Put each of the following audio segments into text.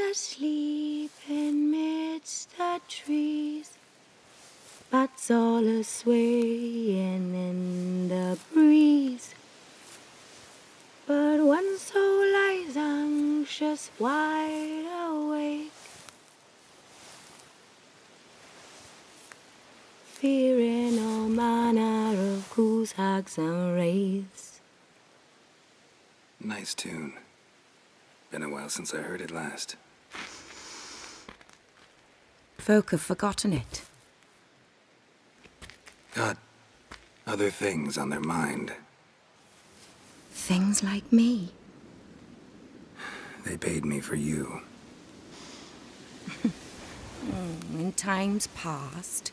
asleep amidst the trees, bats all a-swaying in the breeze. But one soul lies anxious, wide awake, fearing all manner of ghouls, hags, and wraiths. Nice tune. Been a while since I heard it last. Folk have forgotten it. Got other things on their mind. Things like me. They paid me for you. In times past,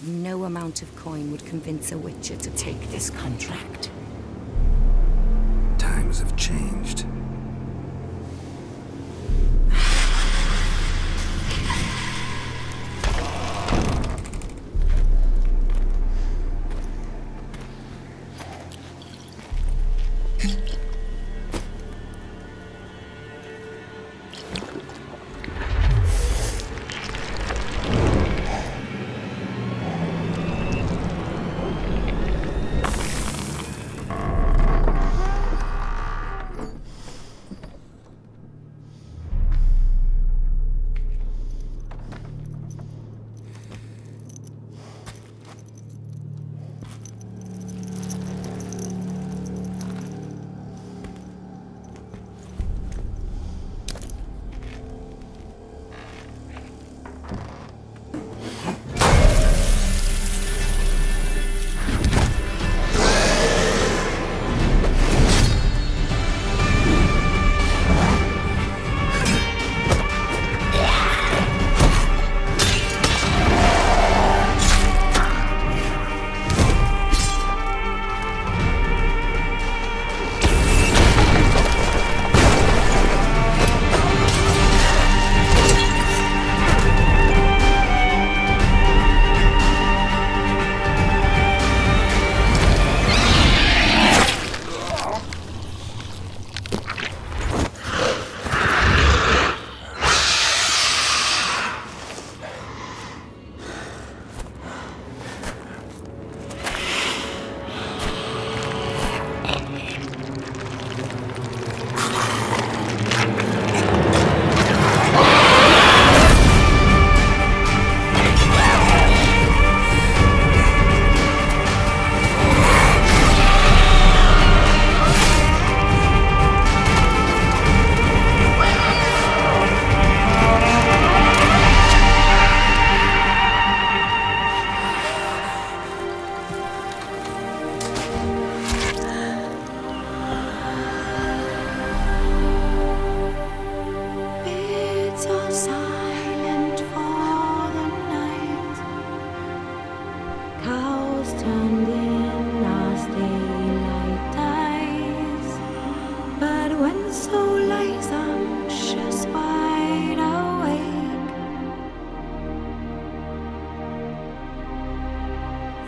no amount of coin would convince a witcher to take this contract. Times have changed.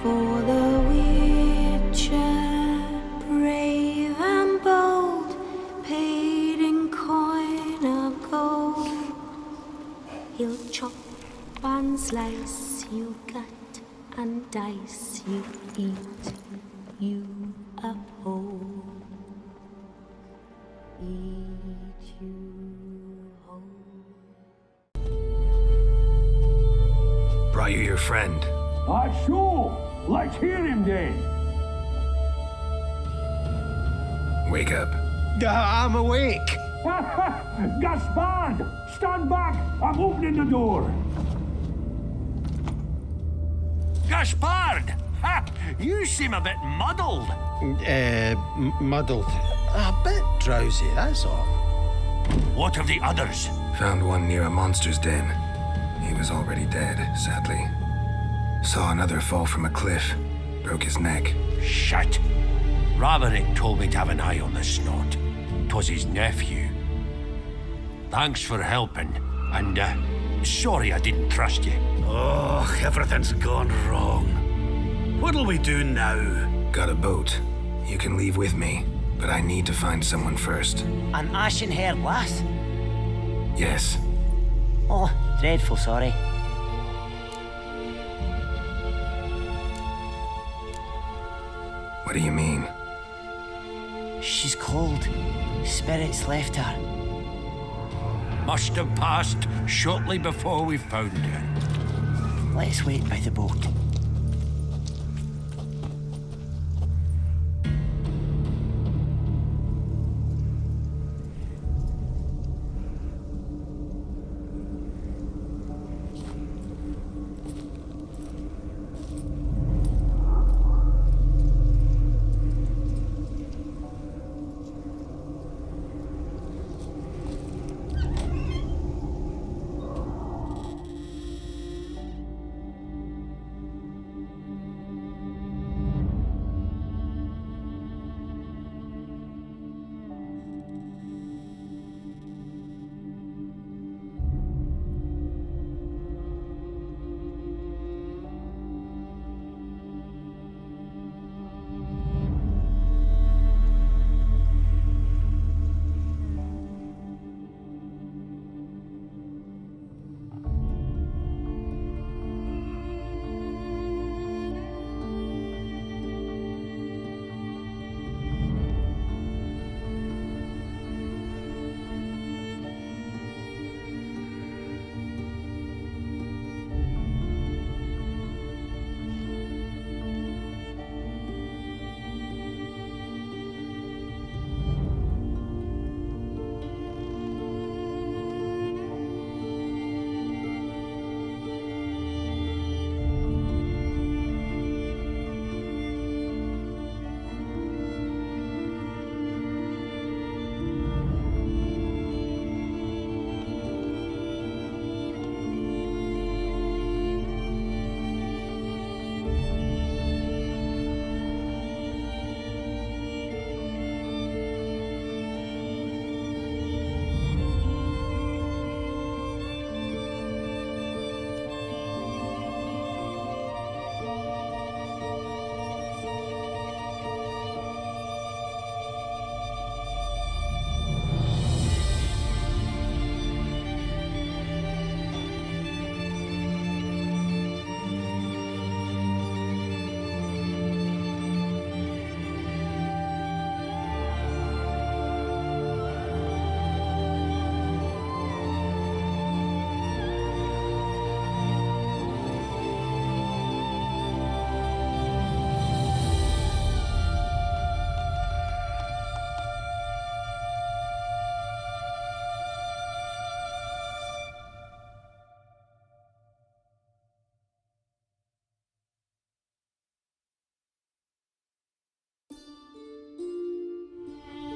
For the witcher, brave and bold, paid in coin of gold. He'll chop and slice you gut and dice you, eat you up whole. Eat you whole. Brought you your friend. Sure. Let's hear him then. Wake up. I'm awake. Gaspard! Stand back! I'm opening the door. Gaspard! Ha! You seem a bit muddled. Muddled. A bit drowsy, that's all. What of the others? Found one near a monster's den. He was already dead, sadly. Saw another fall from a cliff. Broke his neck. Shit. Raverick told me to have an eye on the snot. 'Twas his nephew. Thanks for helping, and sorry I didn't trust you. Oh, everything's gone wrong. What'll we do now? Got a boat. You can leave with me, but I need to find someone first. An ashen-haired lass? Yes, Oh, dreadful sorry. What do you mean? She's cold. Spirits left her. Must have passed shortly before we found her. Let's wait by the boat.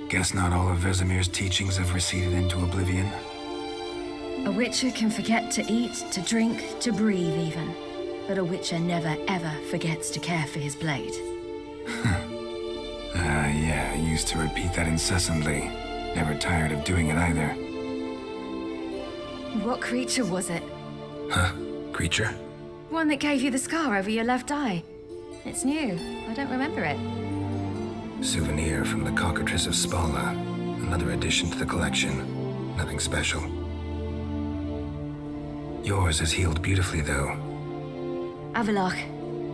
Guess not all of Vesemir's teachings have receded into oblivion. A Witcher can forget to eat, to drink, to breathe even. But a Witcher never ever forgets to care for his blade. Yeah, I used to repeat that incessantly. Never tired of doing it either. What creature was it? Huh? Creature? One that gave you the scar over your left eye. It's new. I don't remember it. Souvenir from the Cockatrice of Spala. Another addition to the collection. Nothing special. Yours has healed beautifully, though. Avalok.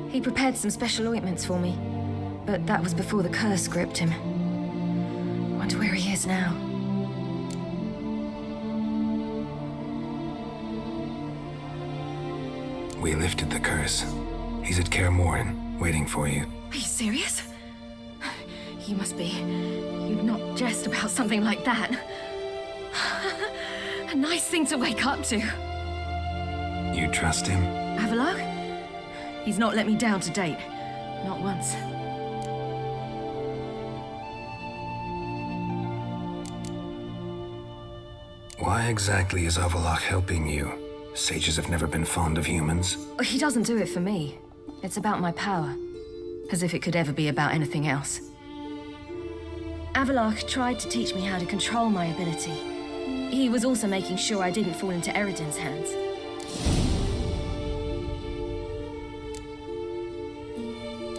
He prepared some special ointments for me. But that was before the curse gripped him. Wonder where he is now. We lifted the curse. He's at Kaer Morhen, waiting for you. Are you serious? You must be. You'd not jest about something like that. A nice thing to wake up to. You trust him? Avalok? He's not let me down to date. Not once. Why exactly is Avalok helping you? Sages have never been fond of humans. He doesn't do it for me. It's about my power. As if it could ever be about anything else. Avalok tried to teach me how to control my ability. He was also making sure I didn't fall into Eridan's hands.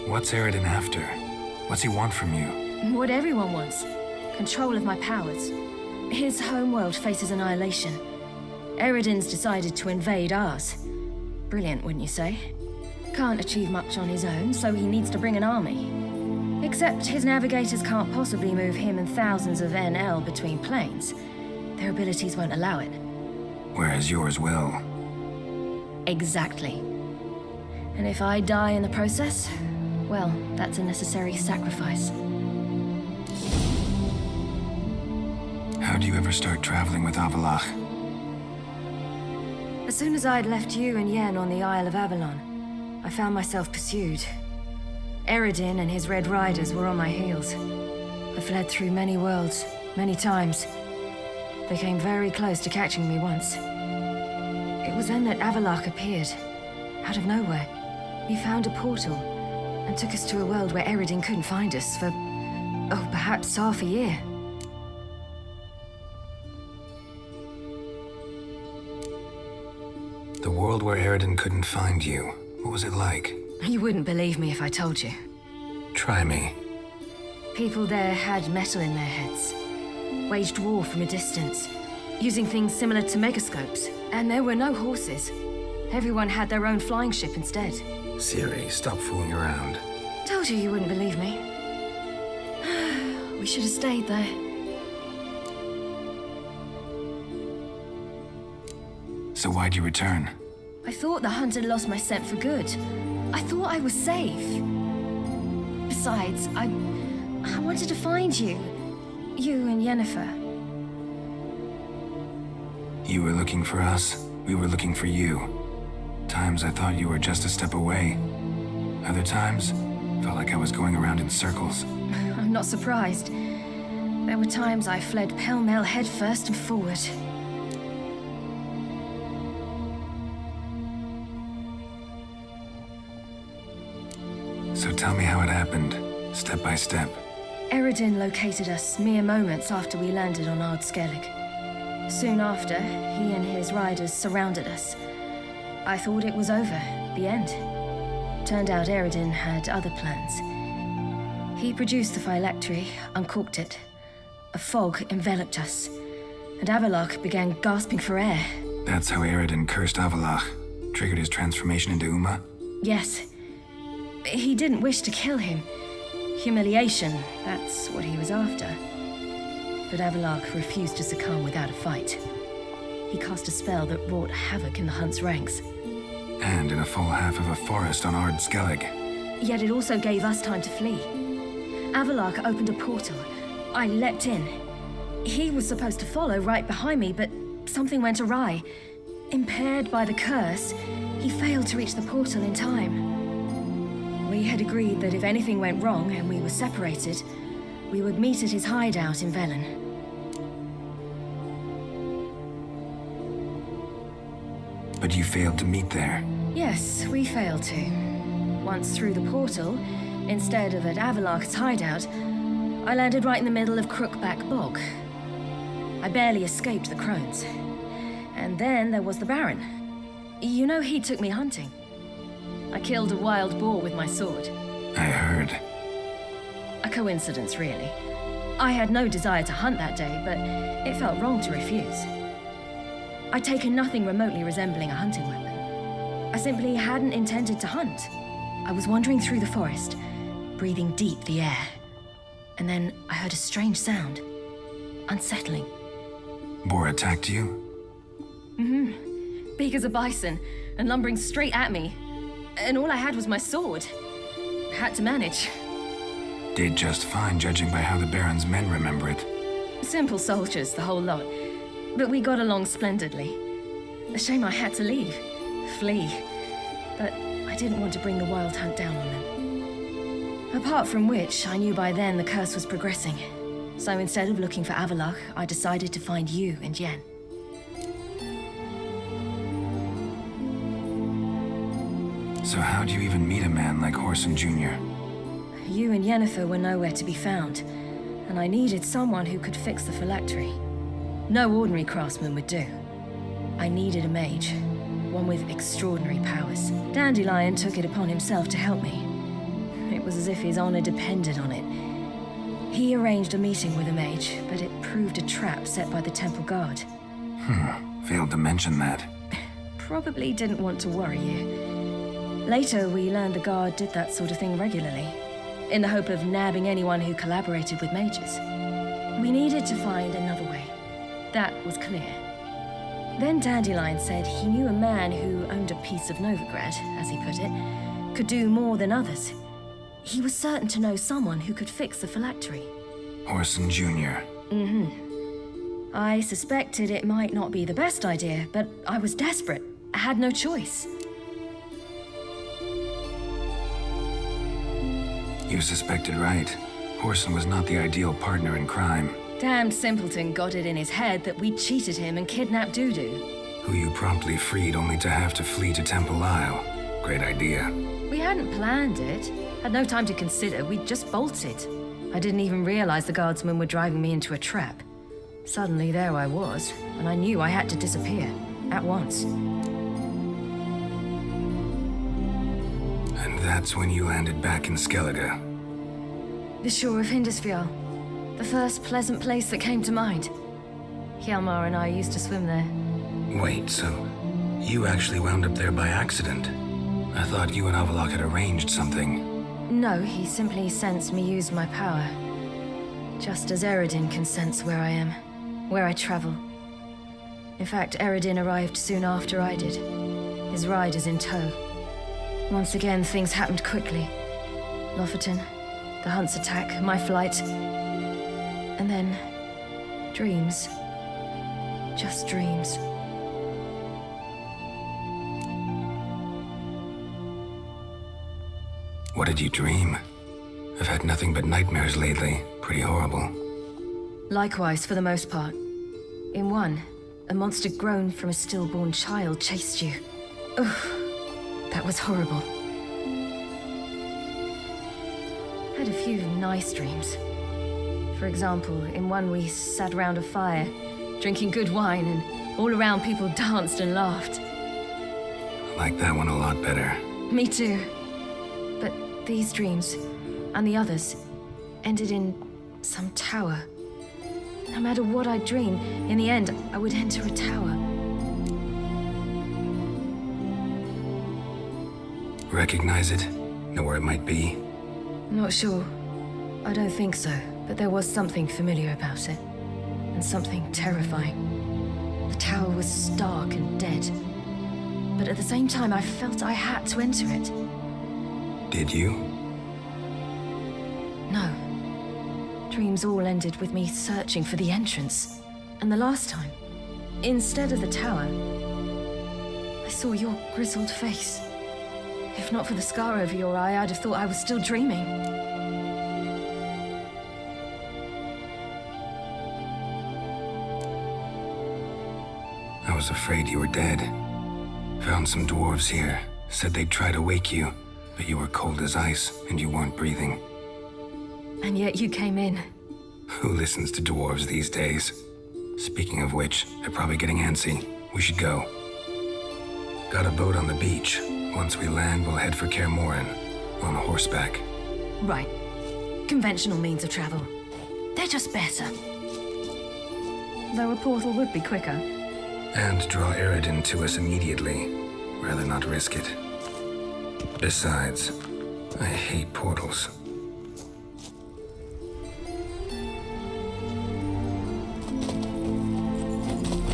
What's Eridan after? What's he want from you? What everyone wants. Control of my powers. His homeworld faces annihilation. Eridan's decided to invade ours. Brilliant, wouldn't you say? Can't achieve much on his own, so he needs to bring an army. Except his navigators can't possibly move him and thousands of NL between planes. Their abilities won't allow it. Whereas yours will. Exactly. And if I die in the process, well, that's a necessary sacrifice. How do you ever start traveling with Avallac'h? As soon as I'd left you and Yen on the Isle of Avalon, I found myself pursued. Eridan and his Red Riders were on my heels. I fled through many worlds, many times. They came very close to catching me once. It was then that Avallac'h appeared, out of nowhere. He found a portal and took us to a world where Eridan couldn't find us for, oh, perhaps half a year. The world where Eridan couldn't find you. What was it like? You wouldn't believe me if I told you. Try me. People there had metal in their heads, waged war from a distance, using things similar to megascopes. And there were no horses. Everyone had their own flying ship instead. Siri, stop fooling around. Told you wouldn't believe me. We should have stayed there. So why'd you return? I thought the hunt had lost my scent for good. I thought I was safe. Besides, I wanted to find you. You and Yennefer. You were looking for us, we were looking for you. Times I thought you were just a step away. Other times, felt like I was going around in circles. I'm not surprised. There were times I fled pell-mell headfirst and forward. So tell me how it happened, step by step. Eridan located us mere moments after we landed on OG.LK. Soon after, he and his riders surrounded us. I thought it was over, the end. Turned out Eridan had other plans. He produced the phylactery, uncorked it. A fog enveloped us, and Avallac'h began gasping for air. That's how Eridan cursed Avallac'h, triggered his transformation into Uma? Yes. He didn't wish to kill him. Humiliation, that's what he was after. But Avallac'h refused to succumb without a fight. He cast a spell that wrought havoc in the Hunt's ranks. And in a full half of a forest on Ard-Skellig. Yet it also gave us time to flee. Avallac'h opened a portal. I leapt in. He was supposed to follow right behind me, but something went awry. Impaired by the curse, he failed to reach the portal in time. We had agreed that if anything went wrong and we were separated, we would meet at his hideout in Velen. But you failed to meet there. Yes, we failed to. Once through the portal, instead of at Avallac'h's hideout, I landed right in the middle of Crookback Bog. I barely escaped the crones. And then there was the Baron. You know, he took me hunting. I killed a wild boar with my sword. I heard. A coincidence, really. I had no desire to hunt that day, but it felt wrong to refuse. I'd taken nothing remotely resembling a hunting weapon. I simply hadn't intended to hunt. I was wandering through the forest, breathing deep the air. And then I heard a strange sound. Unsettling. Boar attacked you? Big as a bison, and lumbering straight at me. And all I had was my sword. Had to manage. Did just fine, judging by how the Baron's men remember it. Simple soldiers, the whole lot. But we got along splendidly. A shame I had to leave. Flee. But I didn't want to bring the wild hunt down on them. Apart from which, I knew by then the curse was progressing. So instead of looking for Avallac'h, I decided to find you and Yen. So how do you even meet a man like Whoreson Jr.? You and Yennefer were nowhere to be found, and I needed someone who could fix the phylactery. No ordinary craftsman would do. I needed a mage, one with extraordinary powers. Dandelion took it upon himself to help me. It was as if his honor depended on it. He arranged a meeting with a mage, but it proved a trap set by the temple guard. Failed to mention that. Probably didn't want to worry you. Later, we learned the Guard did that sort of thing regularly, in the hope of nabbing anyone who collaborated with mages. We needed to find another way. That was clear. Then Dandelion said he knew a man who owned a piece of Novigrad, as he put it, could do more than others. He was certain to know someone who could fix the phylactery. Orson Jr. I suspected it might not be the best idea, but I was desperate. I had no choice. You suspected right. Orson was not the ideal partner in crime. Damned simpleton got it in his head that we'd cheated him and kidnapped Dudu. Who you promptly freed only to have to flee to Temple Isle. Great idea. We hadn't planned it. Had no time to consider, we'd just bolted. I didn't even realize the guardsmen were driving me into a trap. Suddenly there I was, and I knew I had to disappear. At once. And that's when you landed back in Skellige. The shore of Hindisfjall. The first pleasant place that came to mind. Hjalmar and I used to swim there. Wait, so you actually wound up there by accident? I thought you and Avalok had arranged something. No, he simply sensed me use my power. Just as Eredin can sense where I am, where I travel. In fact, Eredin arrived soon after I did. His riders in tow. Once again, things happened quickly. Lofoten, the Hunt's attack, my flight. And then, dreams. Just dreams. What did you dream? I've had nothing but nightmares lately. Pretty horrible. Likewise, for the most part. In one, a monster grown from a stillborn child chased you. Ugh, that was horrible. Had a few nice dreams. For example, in one we sat around a fire, drinking good wine, and all around people danced and laughed. I like that one a lot better. Me too. But these dreams, and the others, ended in some tower. No matter what I dream, in the end, I would enter a tower. Recognize it? Know where it might be? Not sure. I don't think so, but there was something familiar about it. And something terrifying. The tower was stark and dead. But at the same time, I felt I had to enter it. Did you? No. Dreams all ended with me searching for the entrance. And the last time, instead of the tower, I saw your grizzled face. If not for the scar over your eye, I'd have thought I was still dreaming. I was afraid you were dead. Found some dwarves here. Said they'd try to wake you, but you were cold as ice and you weren't breathing. And yet you came in. Who listens to dwarves these days? Speaking of which, they're probably getting antsy. We should go. Got a boat on the beach. Once we land, we'll head for Kaer Morhen, on horseback. Right. Conventional means of travel. They're just better. Though a portal would be quicker. And draw Eredin to us immediately. Rather not risk it. Besides, I hate portals.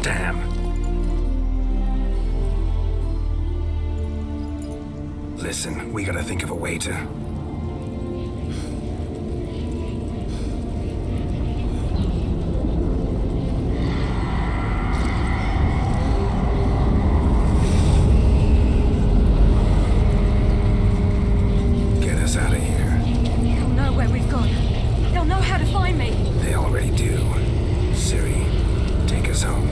Damn. Listen, we gotta think of a way to... get us out of here. They'll know where we've gone. They'll know how to find me. They already do. Ciri, take us home.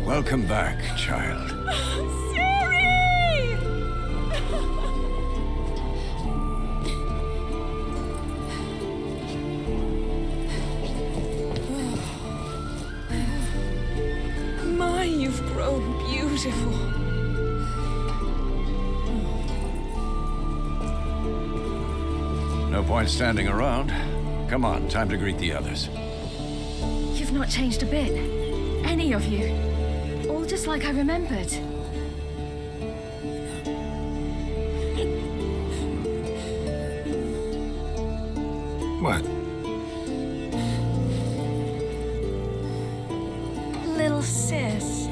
Welcome back, child. My, you've grown beautiful. No point standing around. Come on, time to greet the others. You've not changed a bit. Any of you. All just like I remembered. What? Little sis.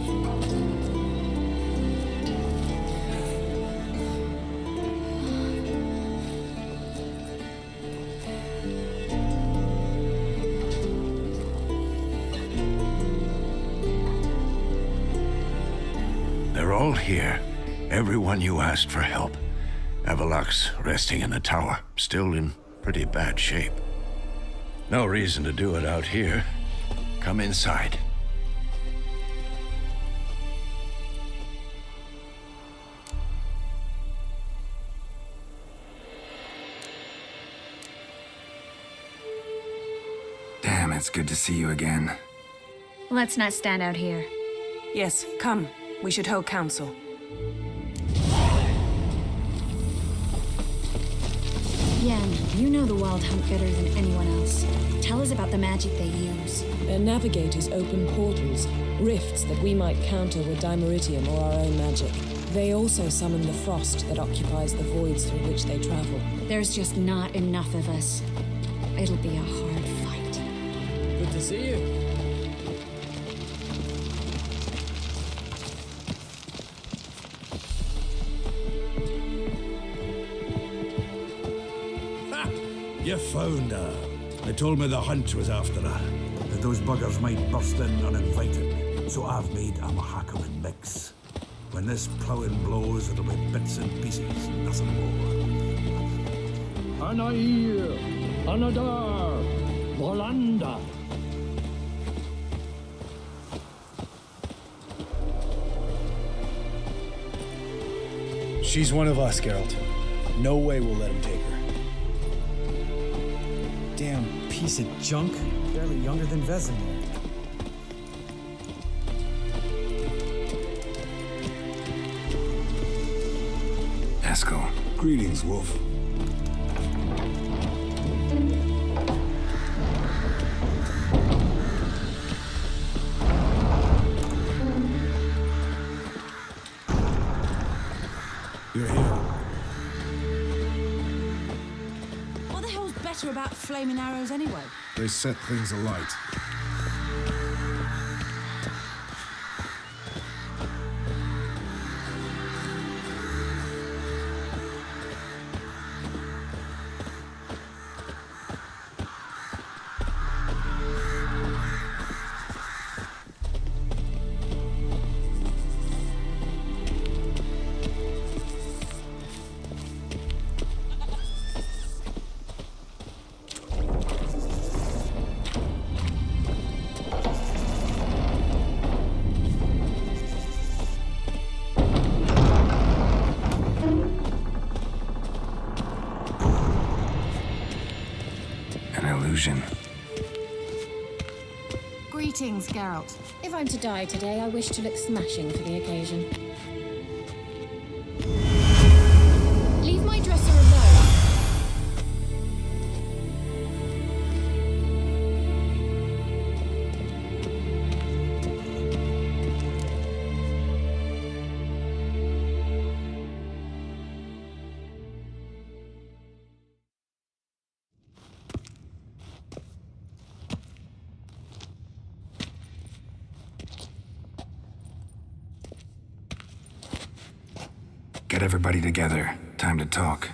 They're all here. Everyone you asked for help. Avalok's resting in the tower, still in pretty bad shape. No reason to do it out here. Come inside. Damn, it's good to see you again. Let's not stand out here. Yes, come. We should hold council. Yen, you know the Wild Hunt better than anyone else. Tell us about the magic they use. Their navigators open portals, rifts that we might counter with dimeritium or our own magic. They also summon the frost that occupies the voids through which they travel. There's just not enough of us. It'll be a hard fight. Good to see you. You found her. They told me the hunt was after her. That those buggers might burst in uninvited. So I've made a mahackling mix. When this plowing blows, it'll be bits and pieces, nothing more. Anair, Anadar, Volanda. She's one of us, Geralt. No way we'll let him take her. Damn piece of junk. Barely younger than Vesemir. Eskel. Greetings, Wolf. You're here. What the hell's better about flaming arrows anyway? They set things alight. Illusion. Greetings, Geralt. If I'm to die today, I wish to look smashing for the occasion. Leave my dresser alone. Get everybody together. Time to talk.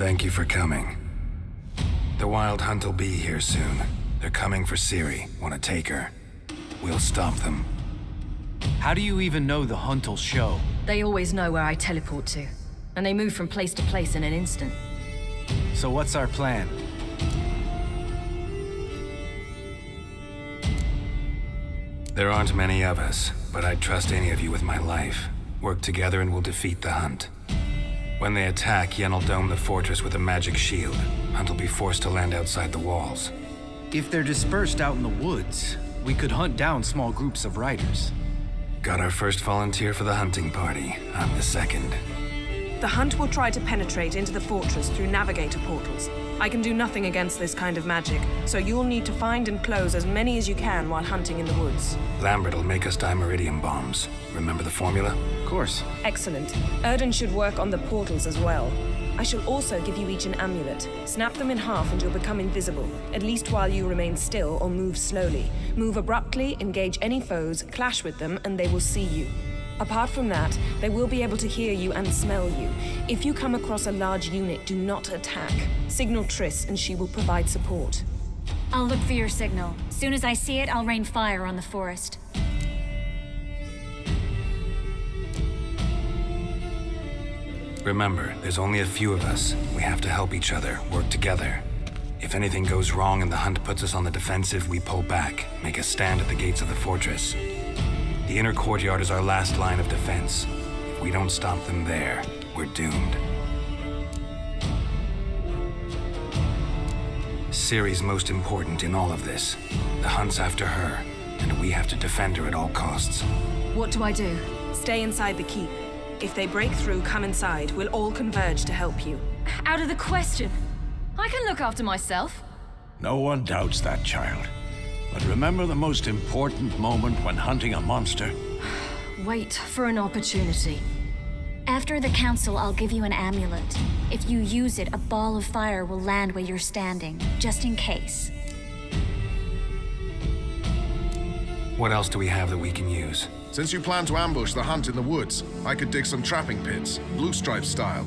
Thank you for coming. The Wild Hunt will be here soon. They're coming for Ciri. Want to take her? We'll stop them. How do you even know the Hunt will show? They always know where I teleport to, and they move from place to place in an instant. So what's our plan? There aren't many of us, but I'd trust any of you with my life. Work together and we'll defeat the Hunt. When they attack, Yen will dome the fortress with a magic shield. Hunt will be forced to land outside the walls. If they're dispersed out in the woods, we could hunt down small groups of riders. Got our first volunteer for the hunting party. I'm the second. The Hunt will try to penetrate into the fortress through navigator portals. I can do nothing against this kind of magic, so you'll need to find and close as many as you can while hunting in the woods. Lambert will make us dimeridium bombs. Remember the formula? Of course. Excellent. Erden should work on the portals as well. I shall also give you each an amulet. Snap them in half and you'll become invisible, at least while you remain still or move slowly. Move abruptly, engage any foes, clash with them, and they will see you. Apart from that, they will be able to hear you and smell you. If you come across a large unit, do not attack. Signal Triss and she will provide support. I'll look for your signal. Soon as I see it, I'll rain fire on the forest. Remember, there's only a few of us. We have to help each other, work together. If anything goes wrong and the Hunt puts us on the defensive, we pull back, make a stand at the gates of the fortress. The inner courtyard is our last line of defense. If we don't stop them there, we're doomed. Ciri's most important in all of this. The Hunt's after her, and we have to defend her at all costs. What do I do? Stay inside the keep. If they break through, come inside. We'll all converge to help you. Out of the question. I can look after myself. No one doubts that, child. But remember the most important moment when hunting a monster? Wait for an opportunity. After the council, I'll give you an amulet. If you use it, a ball of fire will land where you're standing, just in case. What else do we have that we can use? Since you plan to ambush the Hunt in the woods, I could dig some trapping pits, blue stripe style.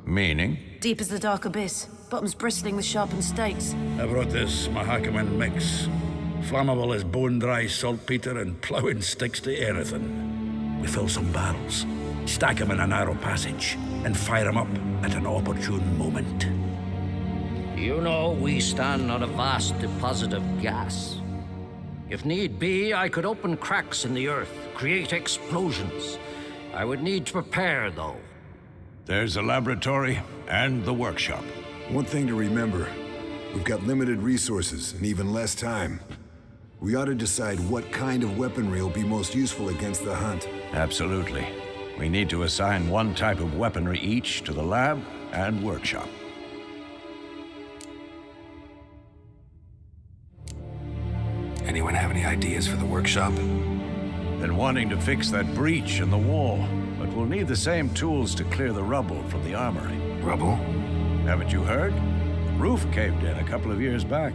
Meaning? Deep as the dark abyss, bottoms bristling with sharpened stakes. I brought this Mahakaman mix. Flammable as bone-dry saltpeter and ploughing sticks to anything. We fill some barrels, stack them in a narrow passage, and fire them up at an opportune moment. You know, we stand on a vast deposit of gas. If need be, I could open cracks in the earth, create explosions. I would need to prepare, though. There's a laboratory and the workshop. One thing to remember, we've got limited resources and even less time. We ought to decide what kind of weaponry will be most useful against the Hunt. Absolutely. We need to assign one type of weaponry each to the lab and workshop. Anyone have any ideas for the workshop? Been wanting to fix that breach in the wall, but we'll need the same tools to clear the rubble from the armory. Rubble? Haven't you heard? Roof caved in a couple of years back.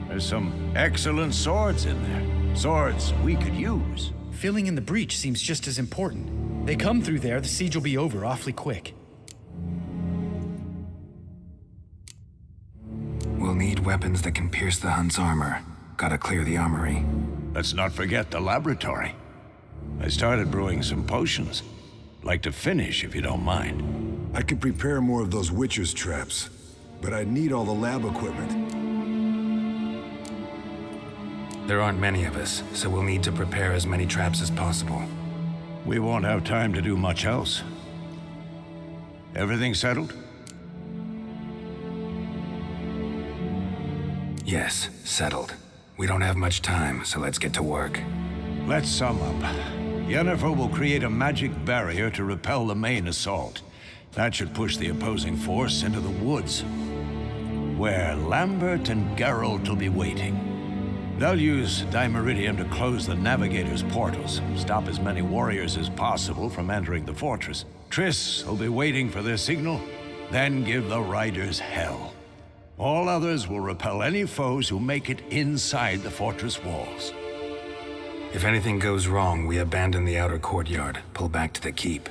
There's some excellent swords in there. Swords we could use. Filling in the breach seems just as important. They come through there, the siege will be over awfully quick. We'll need weapons that can pierce the Hunt's armor. Gotta clear the armory. Let's not forget the laboratory. I started brewing some potions. Like to finish, if you don't mind. I could prepare more of those Witcher's traps, but I'd need all the lab equipment. There aren't many of us, so we'll need to prepare as many traps as possible. We won't have time to do much else. Everything settled? Yes, settled. We don't have much time, so let's get to work. Let's sum up. Yennefer will create a magic barrier to repel the main assault. That should push the opposing force into the woods, where Lambert and Geralt will be waiting. They'll use dimeridium to close the navigator's portals, stop as many warriors as possible from entering the fortress. Triss will be waiting for their signal, then give the riders hell. All others will repel any foes who make it inside the fortress walls. If anything goes wrong, we abandon the outer courtyard, pull back to the keep.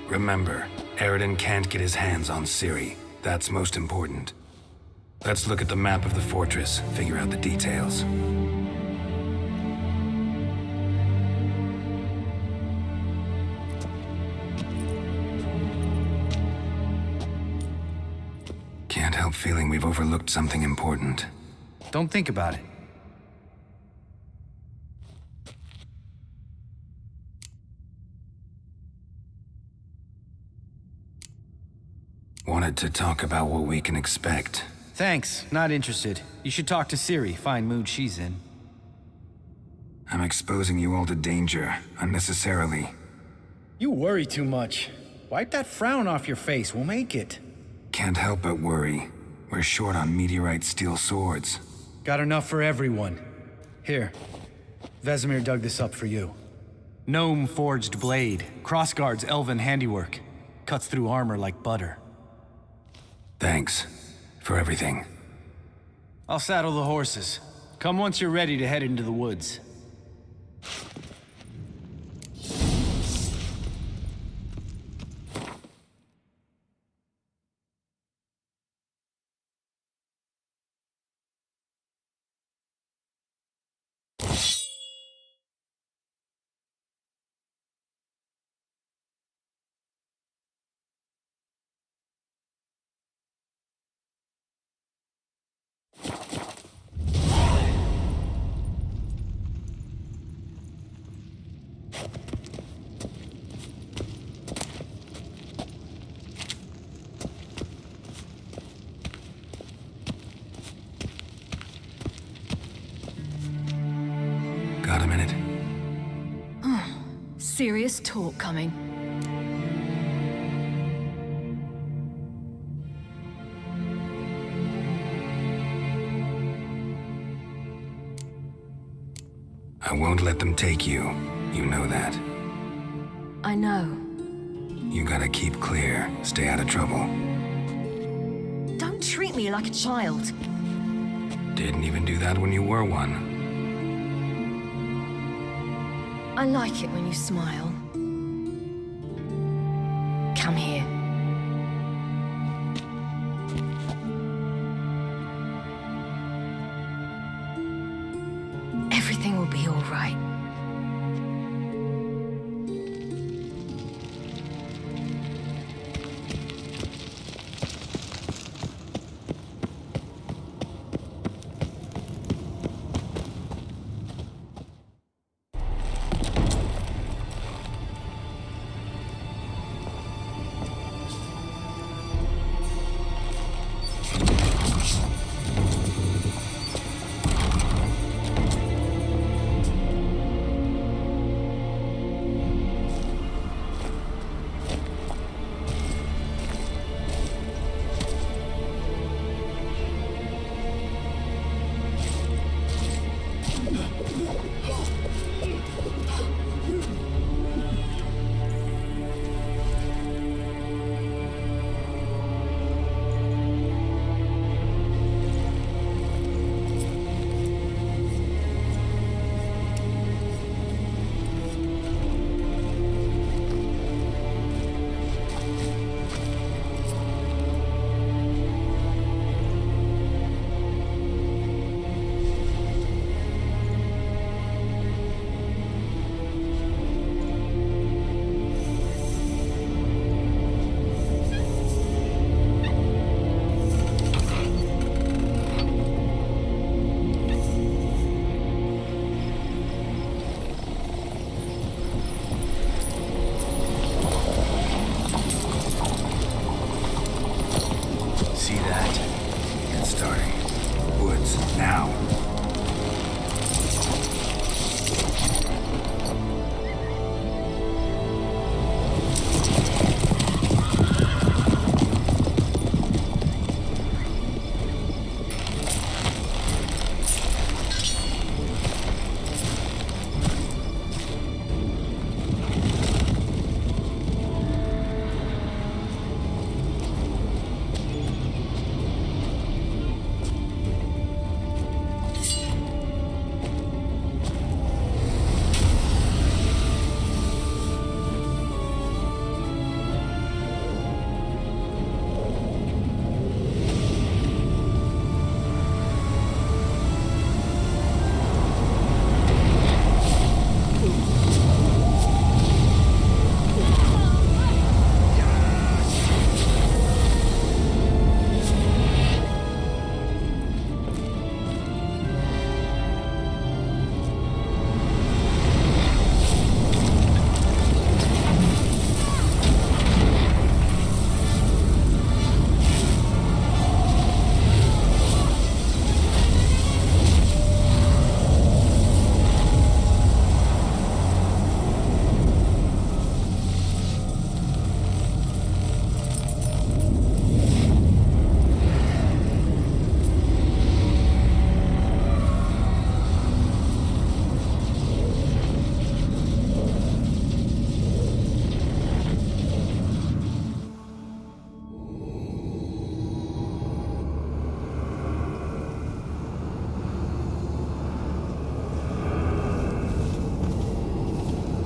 Remember, Eridan can't get his hands on Ciri. That's most important. Let's look at the map of the fortress, figure out the details. Can't help feeling we've overlooked something important. Don't think about it. Wanted to talk about what we can expect. Thanks, not interested. You should talk to Ciri, fine mood she's in. I'm exposing you all to danger, unnecessarily. You worry too much. Wipe that frown off your face, we'll make it. Can't help but worry. We're short on meteorite steel swords. Got enough for everyone. Here, Vesemir dug this up for you. Gnome forged blade, crossguard's elven handiwork. Cuts through armor like butter. Thanks for everything. I'll saddle the horses. Come once you're ready to head into the woods. Got a minute? Serious talk coming. I won't let them take you. You know that. I know. You gotta keep clear. Stay out of trouble. Don't treat me like a child. Didn't even do that when you were one. I like it when you smile. Come here. Everything will be all right.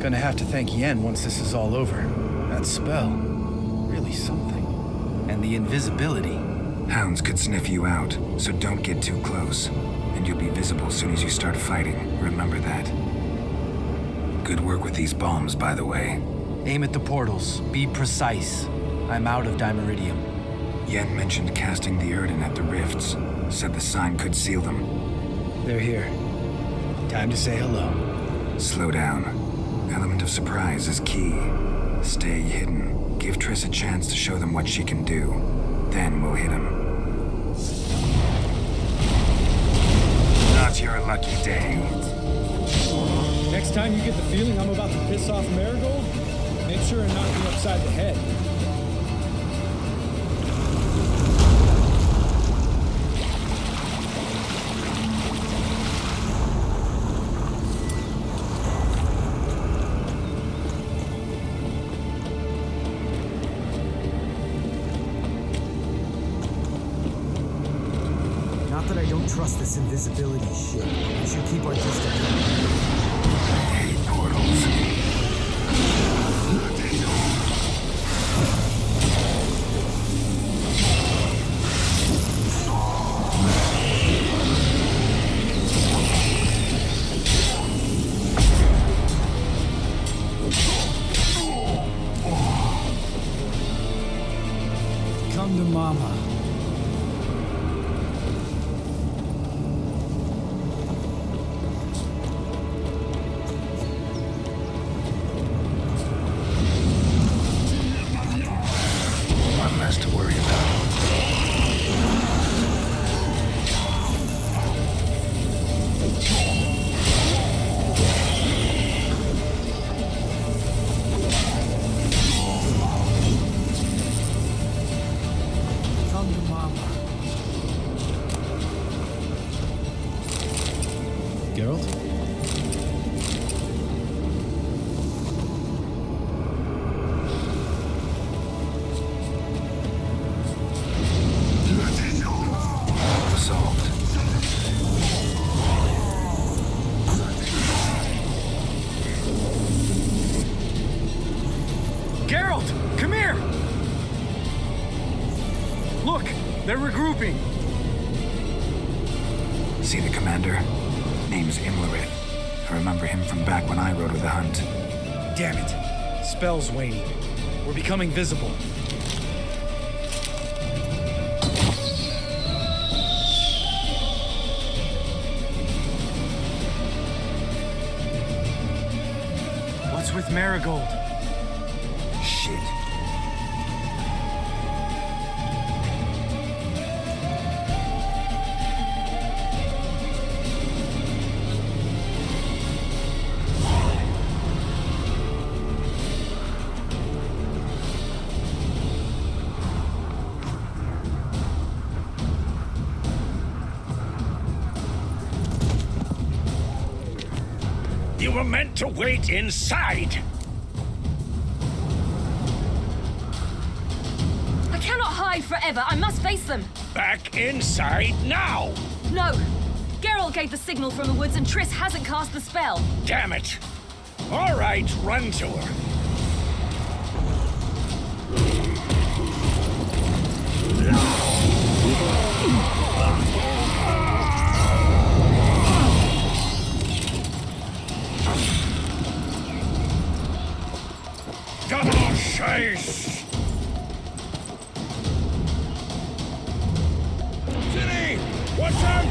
Gonna have to thank Yen once this is all over. That spell, really something. And the invisibility. Hounds could sniff you out, so don't get too close. And you'll be visible as soon as you start fighting. Remember that. Good work with these bombs, by the way. Aim at the portals. Be precise. I'm out of Dimeridium. Yen mentioned casting the Erden at the rifts. Said the sign could seal them. They're here. Time to say hello. Slow down. Element of surprise is key. Stay hidden. Give Triss a chance to show them what she can do. Then we'll hit him. Not your lucky day. Next time you get the feeling I'm about to piss off Marigold, make sure and knock me upside the head. Trust this invisibility shit. We should keep our distance. I hate portals. Come to Mama. To worry about. Come to Mama. Geralt? They're regrouping. See the commander? Name's Imlerith. I remember him from back when I rode with the hunt. Damn it. Spell's waning. We're becoming visible. What's with Marigold? Shit. You were meant to wait inside! I cannot hide forever. I must face them. Back inside now! No. Geralt gave the signal from the woods and Triss hasn't cast the spell. Damn it! All right, run to her. Double chase! Ginny! Watch out!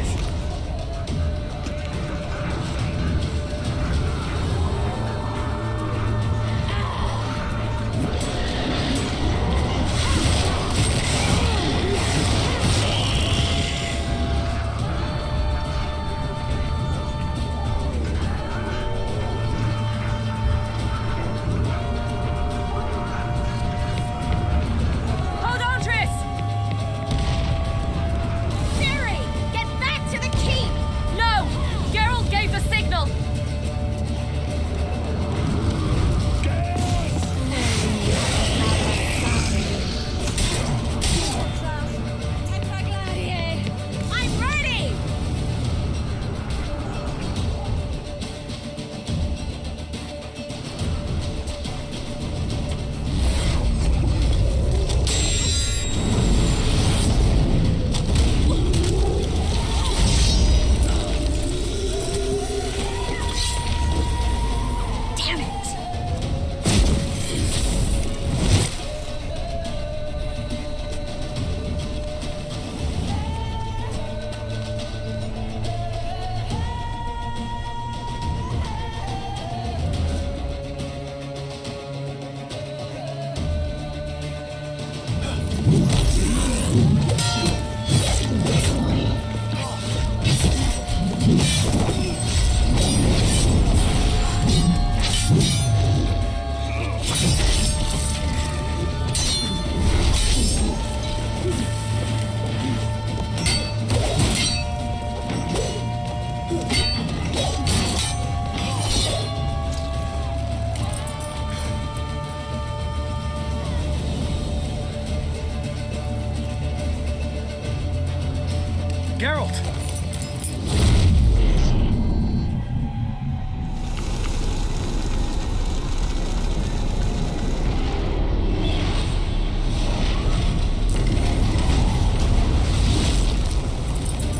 vault.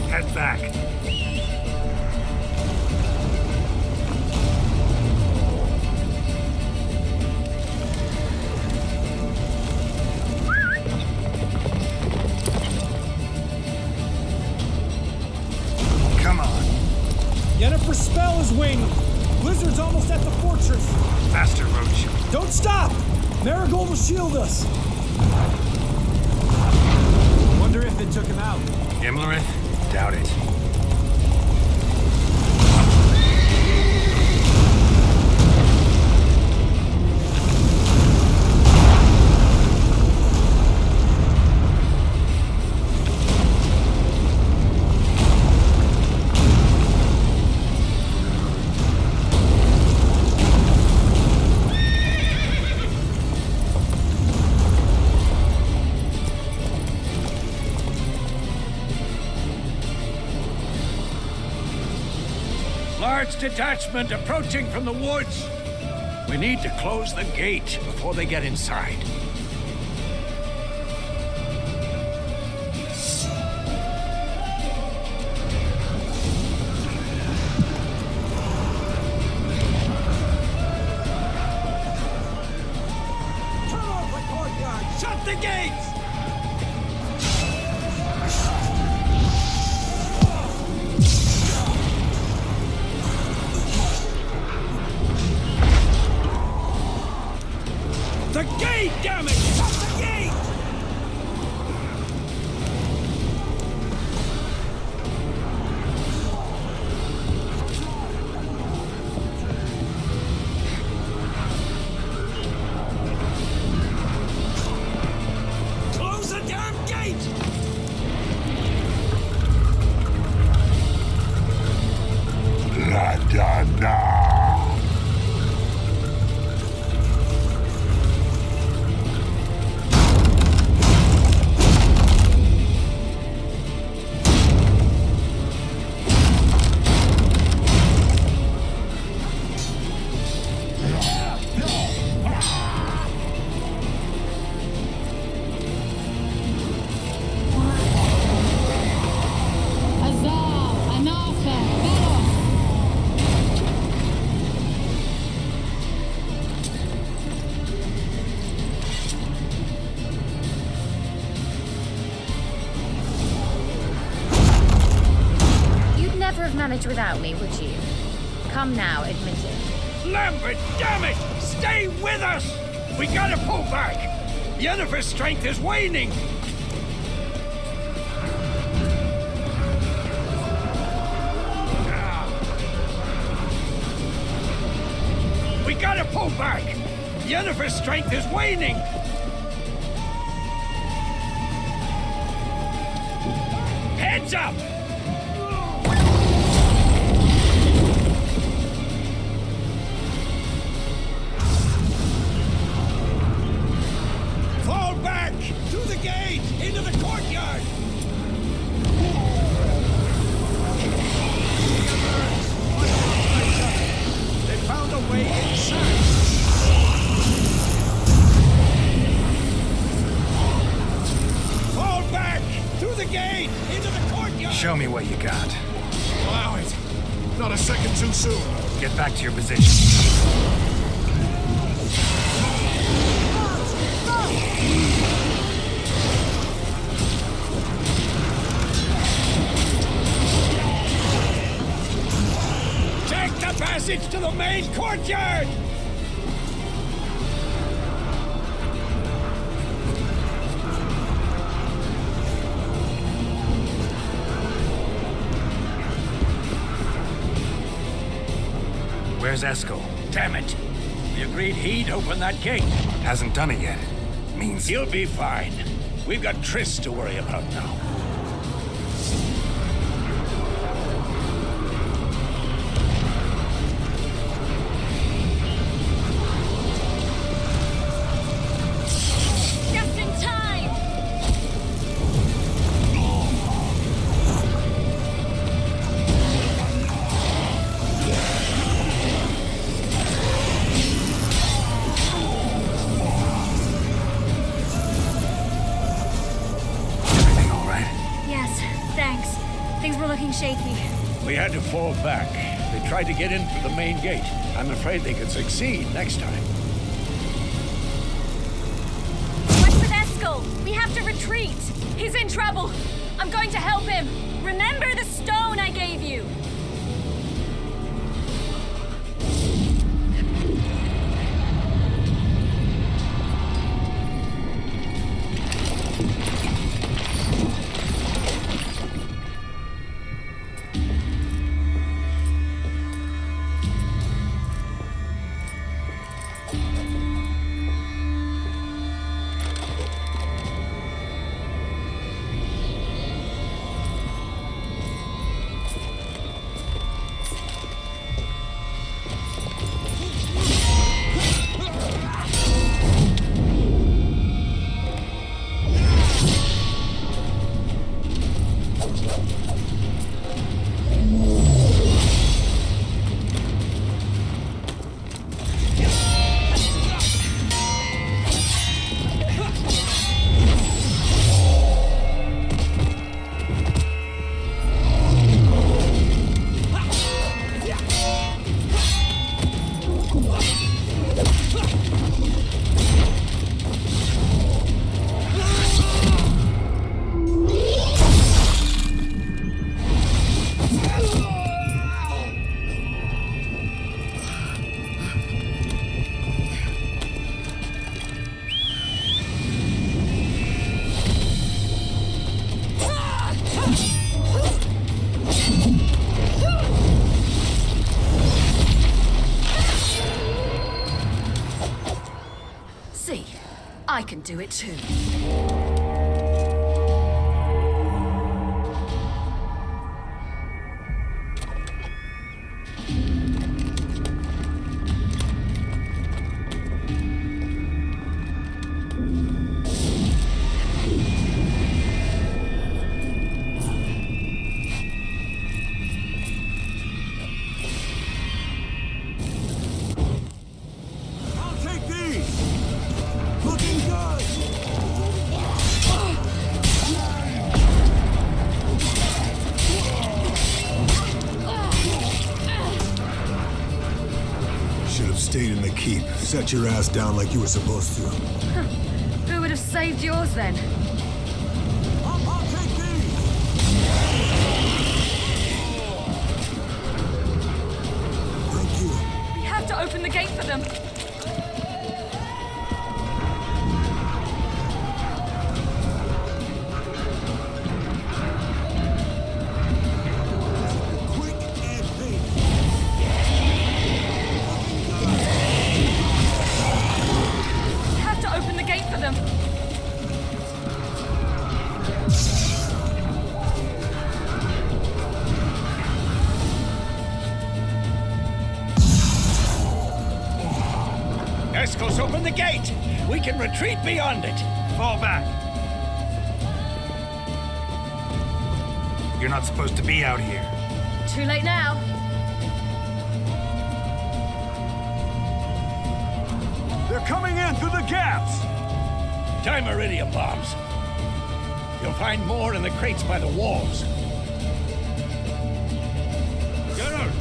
Head back. Come on. Yennefer's spell is waning. Blizzard's almost at the fortress. Faster, Roach. Don't stop! Marigold will shield us. Wonder if it took him out. Imlerith? Doubt it. Large detachment approaching from the woods. We need to close the gate before they get inside. Turn off the courtyard! Shut the gates! The gate, damn it! Shut the gate! Close the damn gate! Manage without me, would you? Come now, admit it. Lambert, damn it! Stay with us! We gotta pull back! Yennefer's strength is waning! We gotta pull back! Yennefer's strength is waning! Heads up! Fall back! To the gate! Into the courtyard! They found a way inside! Fall back! Through the gate! Into the courtyard! Show me what you got. Allow it. Not a second too soon. Get back to your position. Take the passage to the main courtyard! Where's Esco? Damn it! We agreed he'd open that gate. Hasn't done it yet. Means He'll be fine. We've got Triss to worry about now. Just in time! shaky. We had to fall back. They tried to get in through the main gate. I'm afraid they could succeed next time. What's with Eskel? We have to retreat. He's in trouble. I'm going to help him. Remember the stone I gave you. I can do it too. Stayed in the keep. Set your ass down like you were supposed to. Who would have saved yours then? I'll take these! Thank you. We have to open the gate for them. Escos, open the gate! We can retreat beyond it! Fall back. You're not supposed to be out here. Too late now. They're coming in through the gaps! Dimeridium bombs. You'll find more in the crates by the walls. Geralt,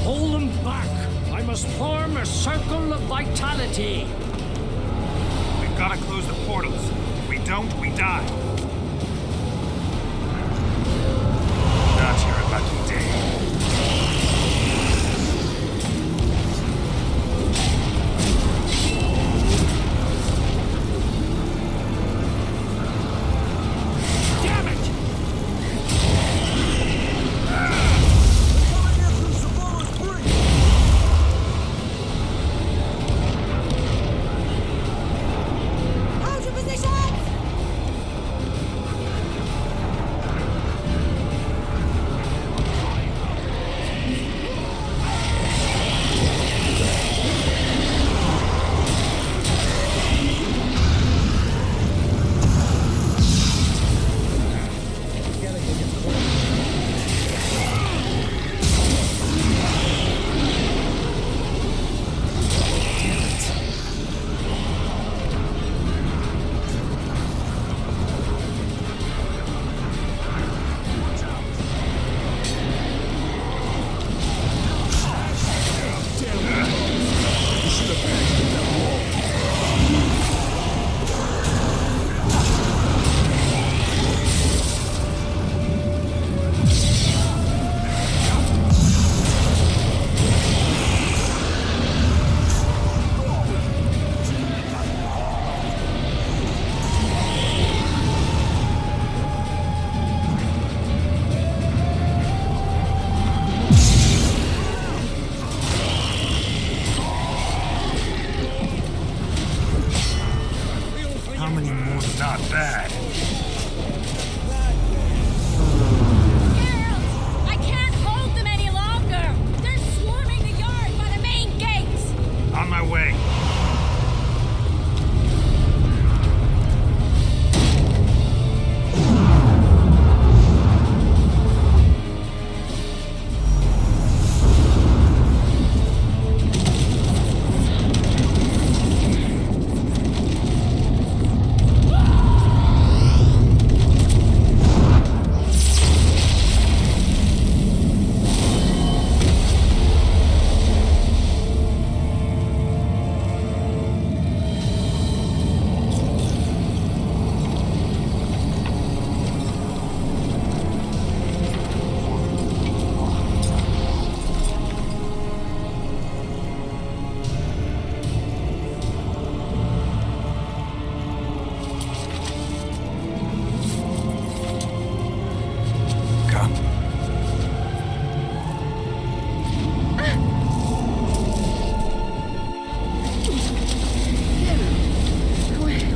hold them back. I must form a circle of vitality. We've got to close the portals. If we don't, we die. That's your lucky day. many more? Not bad. I can't hold them any longer! They're swarming the yard by the main gates! On my way.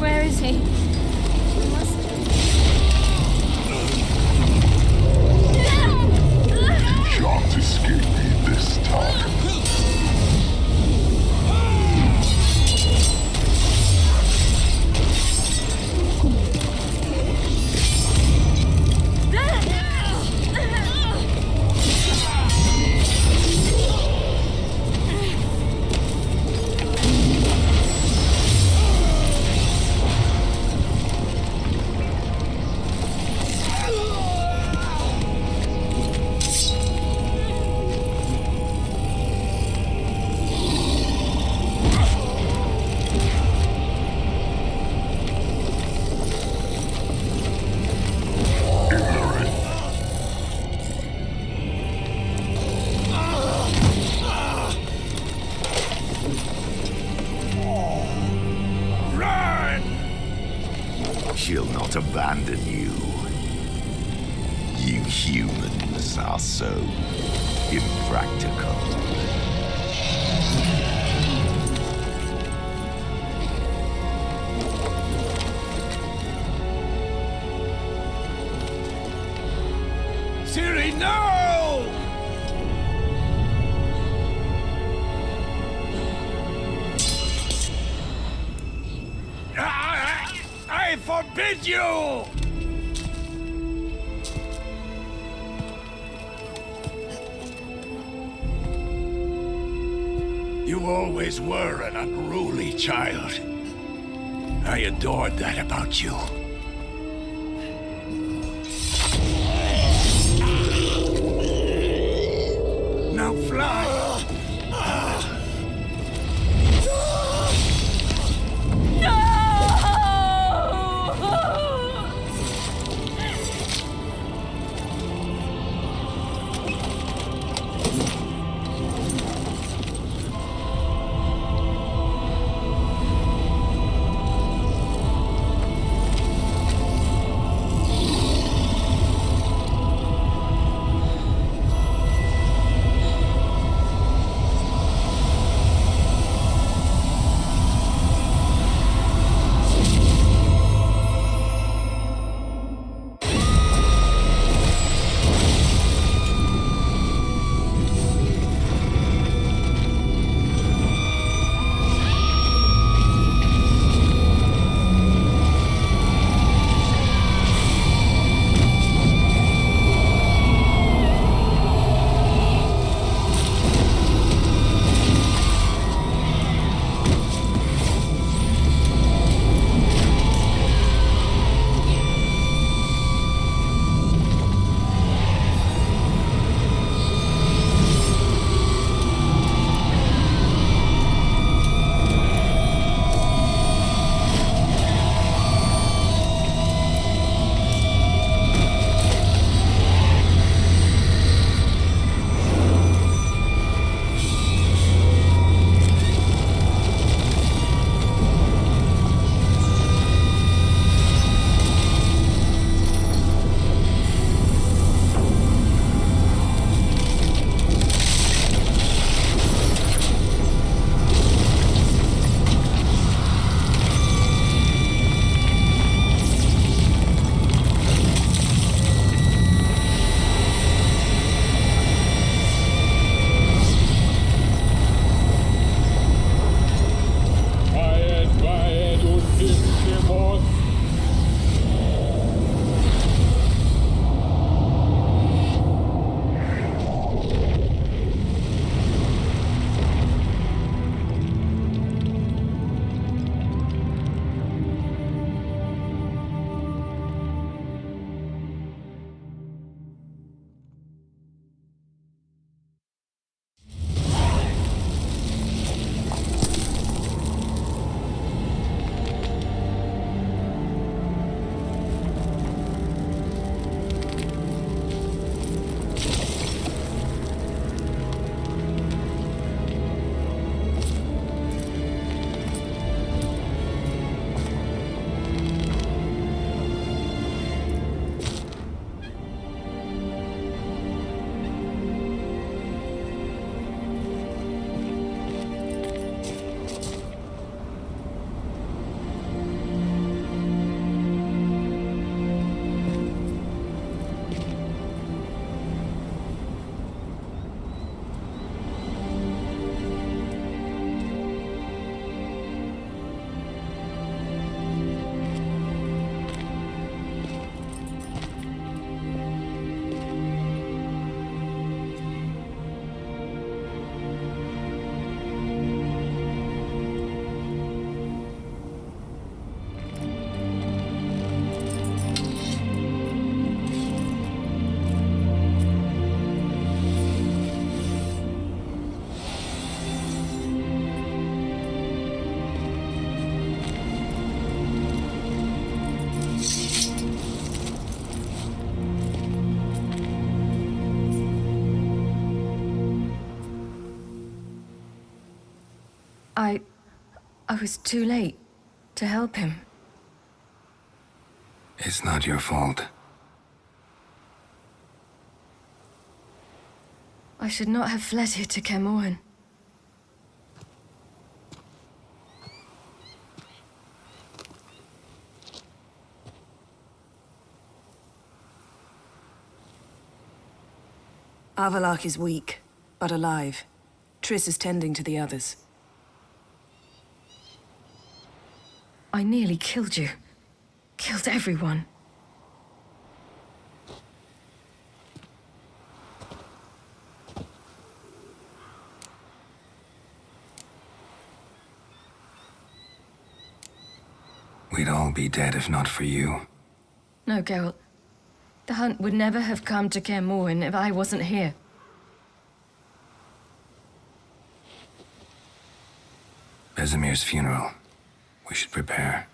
Where is he? Shan't escape me this time. She'll not abandon you. You humans are so impractical. Siri, no! I forbid you! You always were an unruly child. I adored that about you. Now fly! I was too late to help him. It's not your fault. I should not have fled here to Kaer Morhen. Avallac'h is weak, but alive. Triss is tending to the others. I nearly killed you. Killed everyone. We'd all be dead if not for you. No, Geralt. The hunt would never have come to Kaer Morhen if I wasn't here. Vesemir's funeral. We should prepare.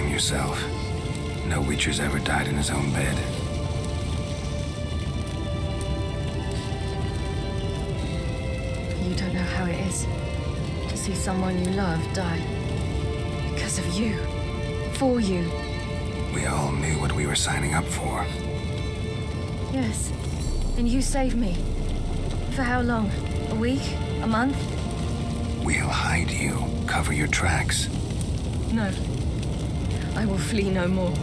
Yourself. No Witcher's ever died in his own bed. You don't know how it is to see someone you love die. Because of you. For you. We all knew what we were signing up for. Yes. And you saved me. For how long? A week? A month? We'll hide you. Cover your tracks. No. I will flee no more.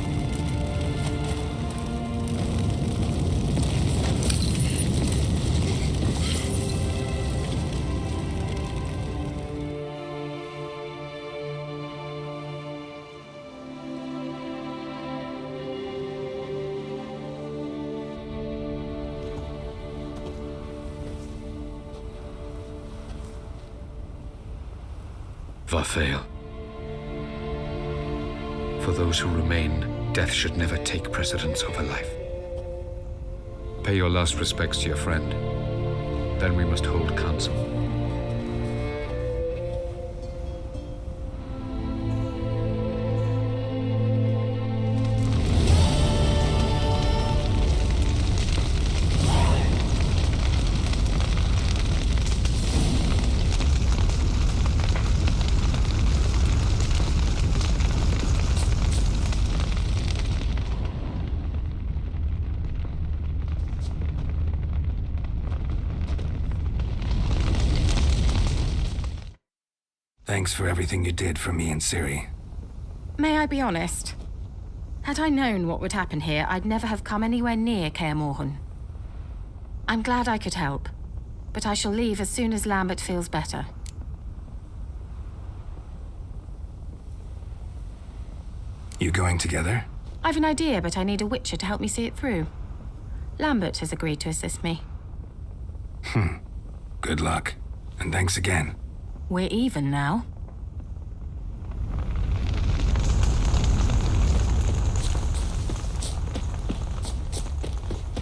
Varfael. For those who remain, death should never take precedence over life. Pay your last respects to your friend. Then we must hold council. Thanks for everything you did for me and Ciri. May I be honest? Had I known what would happen here, I'd never have come anywhere near Kaer Morhen. I'm glad I could help, but I shall leave as soon as Lambert feels better. You going together? I've an idea, but I need a Witcher to help me see it through. Lambert has agreed to assist me. Good luck, and thanks again. We're even now.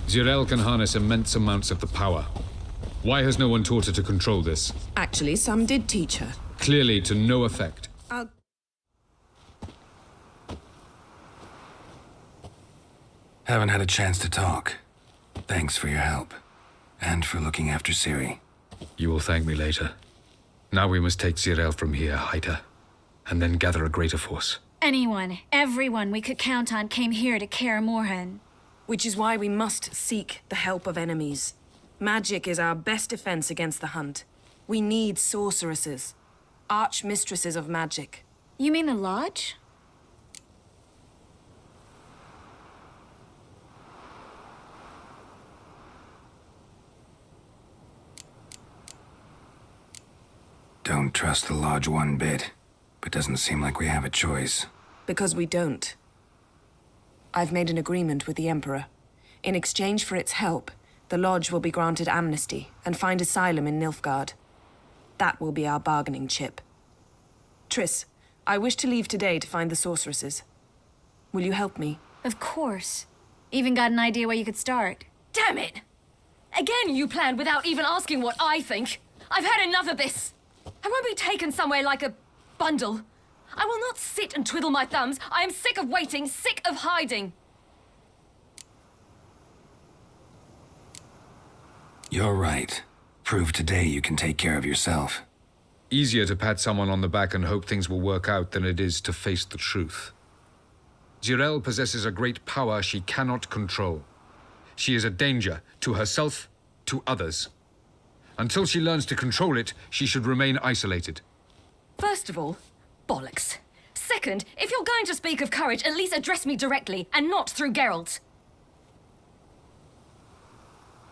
Zirael can harness immense amounts of the power. Why has no one taught her to control this? Actually, some did teach her. Clearly to no effect. Haven't had a chance to talk. Thanks for your help. And for looking after Ciri. You will thank me later. Now we must take Zirael from here, hide her, and then gather a greater force. Anyone, everyone we could count on came here to Kaer Morhen. Which is why we must seek the help of enemies. Magic is our best defense against the hunt. We need sorceresses. Archmistresses of magic. You mean the Lodge? Don't trust the Lodge one bit, but doesn't seem like we have a choice. Because we don't. I've made an agreement with the Emperor. In exchange for its help, the Lodge will be granted amnesty and find asylum in Nilfgaard. That will be our bargaining chip. Triss, I wish to leave today to find the sorceresses. Will you help me? Of course. Even got an idea where you could start. Damn it! Again you planned without even asking what I think. I've had enough of this. I won't be taken somewhere like a bundle. I will not sit and twiddle my thumbs. I am sick of waiting, sick of hiding. You're right. Prove today you can take care of yourself. Easier to pat someone on the back and hope things will work out than it is to face the truth. Zirael possesses a great power she cannot control. She is a danger to herself, to others. Until she learns to control it, she should remain isolated. First of all, bollocks. Second, if you're going to speak of courage, at least address me directly and not through Geralt.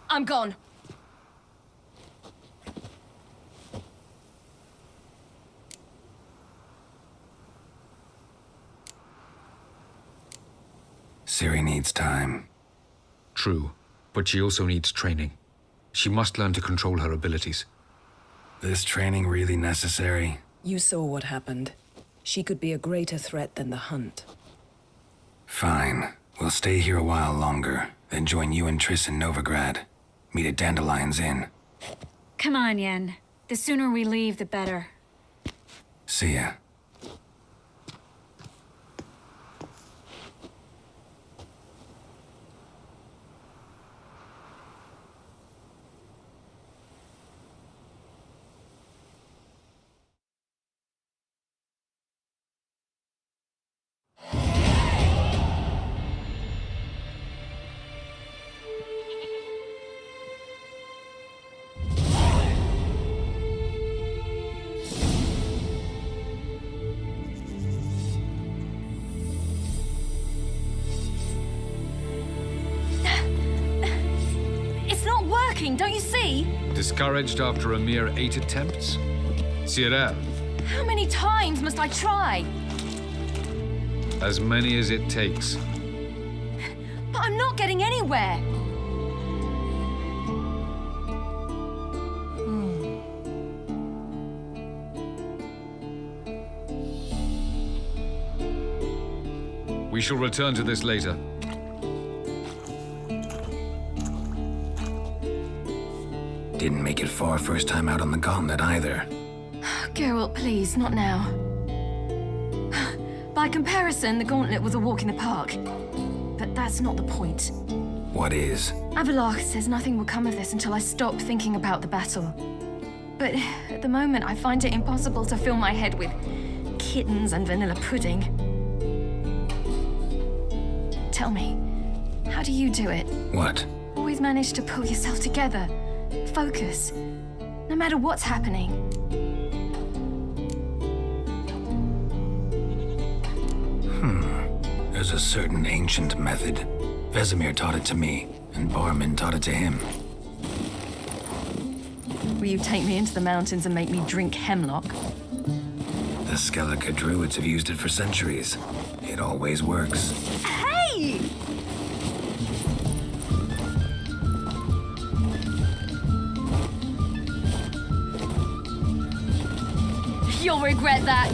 I'm gone. Ciri needs time. True, but she also needs training. She must learn to control her abilities. This training really necessary? You saw what happened. She could be a greater threat than the hunt. Fine. We'll stay here a while longer, then join you and Triss in Novigrad. Meet at Dandelion's Inn. Come on, Yen. The sooner we leave, the better. See ya. Don't you see? Discouraged after a mere 8 attempts? Zirael. How many times must I try? As many as it takes. But I'm not getting anywhere. We shall return to this later. Didn't make it far first time out on the gauntlet either. Geralt, please, not now. By comparison, the gauntlet was a walk in the park. But that's not the point. What is? Avallac'h says nothing will come of this until I stop thinking about the battle. But at the moment, I find it impossible to fill my head with kittens and vanilla pudding. Tell me, how do you do it? What? Always manage to pull yourself together. Focus, no matter what's happening. There's a certain ancient method. Vesemir taught it to me, and Barman taught it to him. Will you take me into the mountains and make me drink hemlock? The Skellige druids have used it for centuries. It always works. Hey! You'll regret that.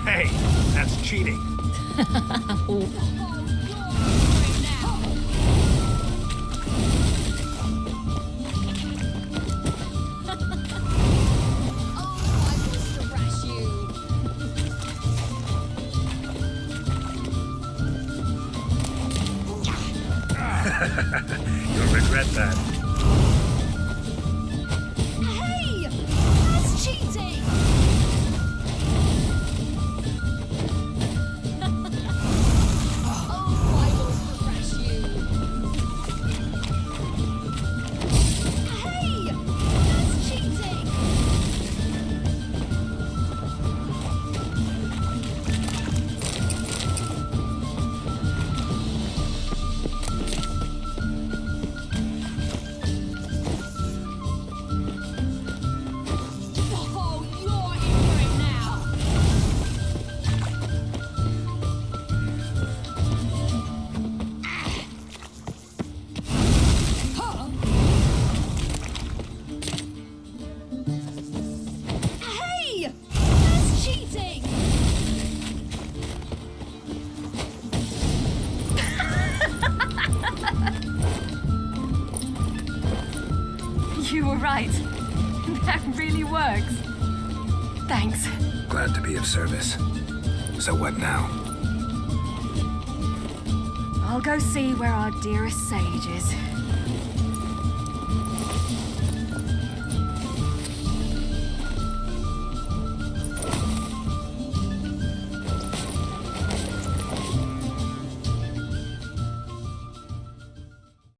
Hey, that's cheating. You'll regret that. Hey! That's cheating! You were right. That really works. Thanks. Glad to be of service. So what now? I'll go see where our dearest sage is.